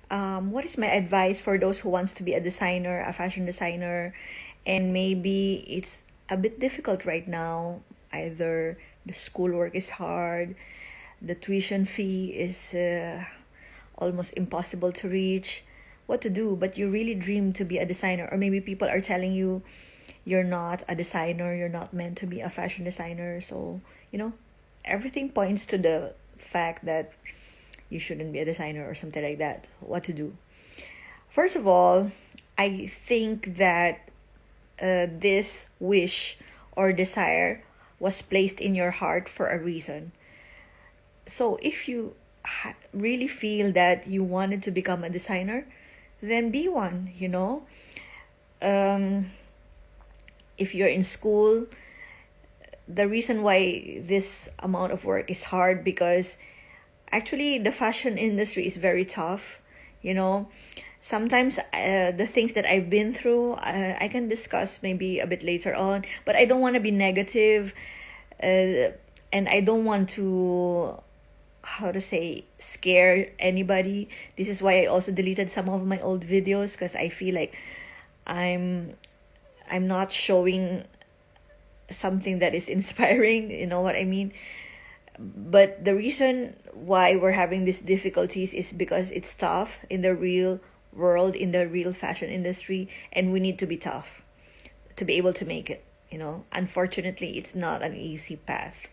what is my advice for those who wants to be a designer, a fashion designer, and maybe it's a bit difficult right now. Either the schoolwork is hard, the tuition fee is almost impossible to reach. What to do? But you really dream to be a designer, or maybe people are telling you you're not a designer, you're not meant to be a fashion designer. So, everything points to the fact that you shouldn't be a designer or something like that. What to do? First of all, I think that this wish or desire was placed in your heart for a reason. So if you really feel that you wanted to become a designer, then be one. Um, if you're in school, the reason why this amount of work is hard because actually the fashion industry is very tough. Sometimes the things that I've been through, I can discuss maybe a bit later on, but I don't want to be negative, and I don't want to, how to say, scare anybody. This is why I also deleted some of my old videos, because I feel like I'm I'm not showing something that is inspiring, you know what I mean? But the reason why we're having these difficulties is because it's tough in the real world, in the real fashion industry, and we need to be tough to be able to make it. Unfortunately, it's not an easy path.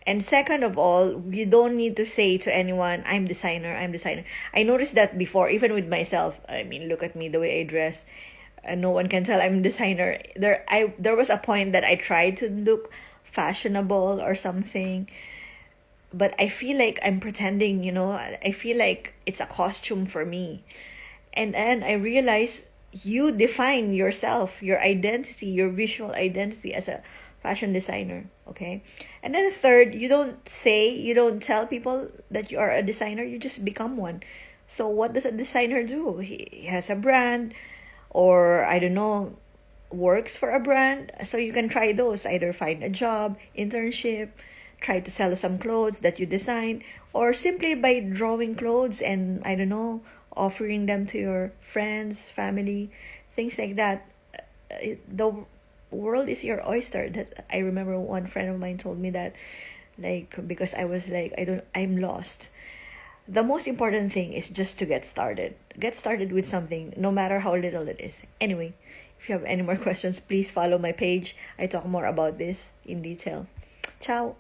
And second of all, you don't need to say to anyone, I'm designer, I'm designer. I noticed that before, even with myself. I mean, look at me, the way I dress. No one can tell I'm a designer. There was a point that I tried to look fashionable or something, but I feel like I'm pretending. I feel like it's a costume for me. And then I realized you define yourself, your identity, your visual identity as a fashion designer, okay? And then third, you don't tell people that you are a designer, you just become one. So what does a designer do? He has a brand, or I don't know, works for a brand. So you can try those, either find a job, internship, try to sell some clothes that you design, or simply by drawing clothes and, I don't know, offering them to your friends, family, things like that. The world is your oyster. I remember one friend of mine told me that, like, because I was like, I'm lost. The most important thing is just to get started. Get started with something, no matter how little it is. Anyway, if you have any more questions, please follow my page. I talk more about this in detail. Ciao.